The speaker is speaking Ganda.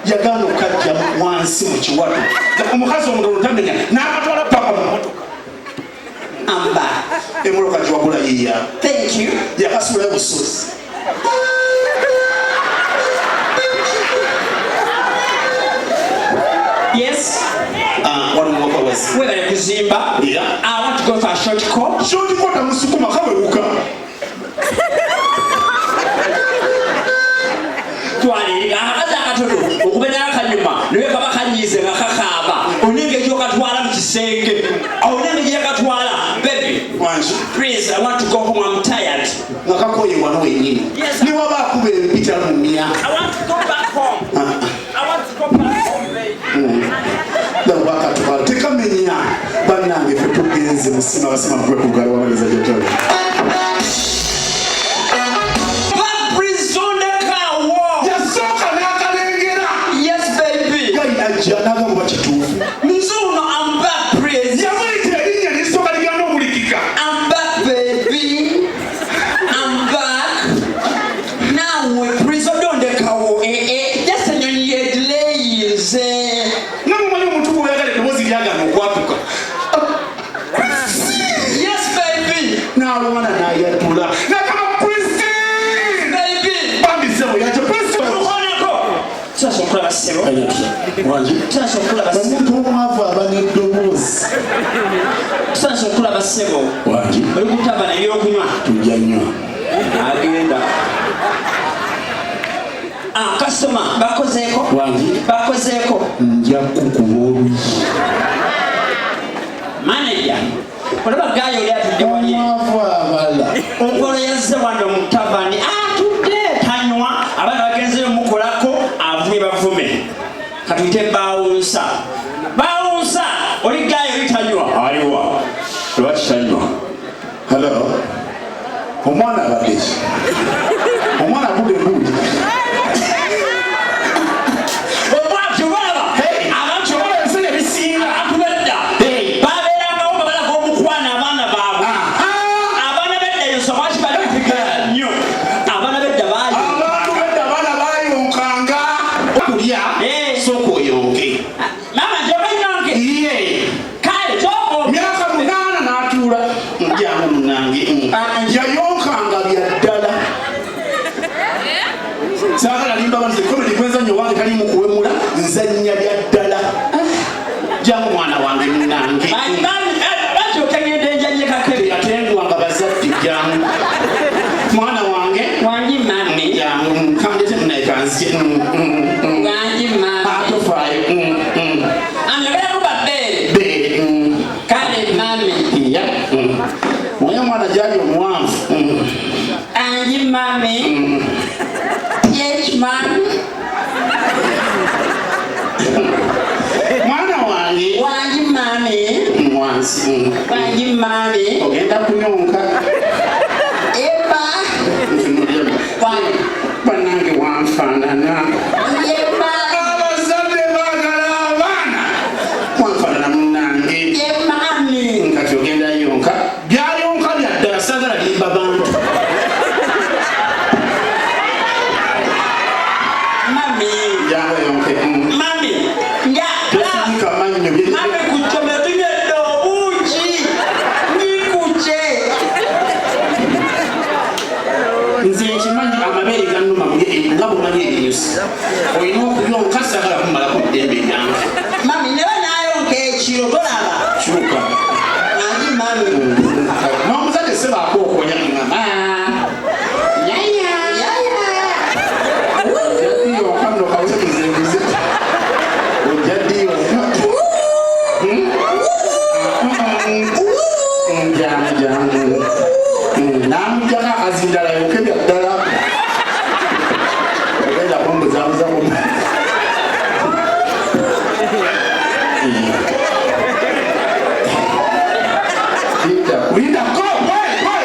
Yagano kajja wansi mu kiwato omukazi omululu tamenya n'akatwala paka mu motoka amba emoloka giwagula yiya thank you yakasula y'obusozi yes walimuwaka wazi webale kuzimba I want to go for a short call tamusukuma kaweruka okubera akanyuma niwe kaba kanyize nga kakaba onenge gyo katwala mu kisenge onenge gye katwala baby please I want to go home I'm tired nga kakoye wano wenyini ni waba akubera empita lumya I want to go back home I want to go back home baby dawa katwala tekamenya bannange ffe tugenze musima basima kwe kugala wabaliza gyotalo Janaga mu bakituufu Mizuno I'm back praise yamwita erinnya n'esooka ligana obulikika I'm back baby I'm back now we prison ndekawo just enyonyi yedelayize namumanyi omuntu gw'oyagala eddoboozi lyagana okwatuka yes baby n'alwana n'ayatula nakama Christine baby bambisebo yaje Christine Sasa okulaba ssebo sasa okulaba ssebo omuntu omwavu aba n'eddoboozi sasa okulaba ssebo oli kutabana ebyokunywa tujja nnyo agenda kasitoma bakozeeko nja kukuba oluyi maneja olaba gayo oli atudde wali omwavu abala onkolo yazze wano mutabani atudde tanywa abaana bagenzeyo mukolako avume bavume katuyite bawunsa oli gayo litanywa aliwa lwaki tanywa hello omwana abadde omwana abudde embuuti yayonkanga byaddala saagala limba banze komedi kwenzanyo wange kalimu kuwemula nzanya byaddala jangu mwana wange munange atengwanga bazadde jangu mwana wange jangu kandete munaekanzye atofayo oyo mwana jali omuwanvu anji mami yes mami mwana wange wanji mami mwansi wanji mami ogenda kunyonka eba banange wanfaanana eba abazadde baagala abaana wanfaanana munange mami nkati ogenda yonka byayonka byaddala saagala limba bantu mami jangu yonke mami tosindika mannyo mami kuchome tunyedde obungi nikuje nze nkimanyi amabeere gannuma nga bumanyi ebinyusi olina okuyonka saagala kumalako ddembe lyange mami ne banayonka ekiro tola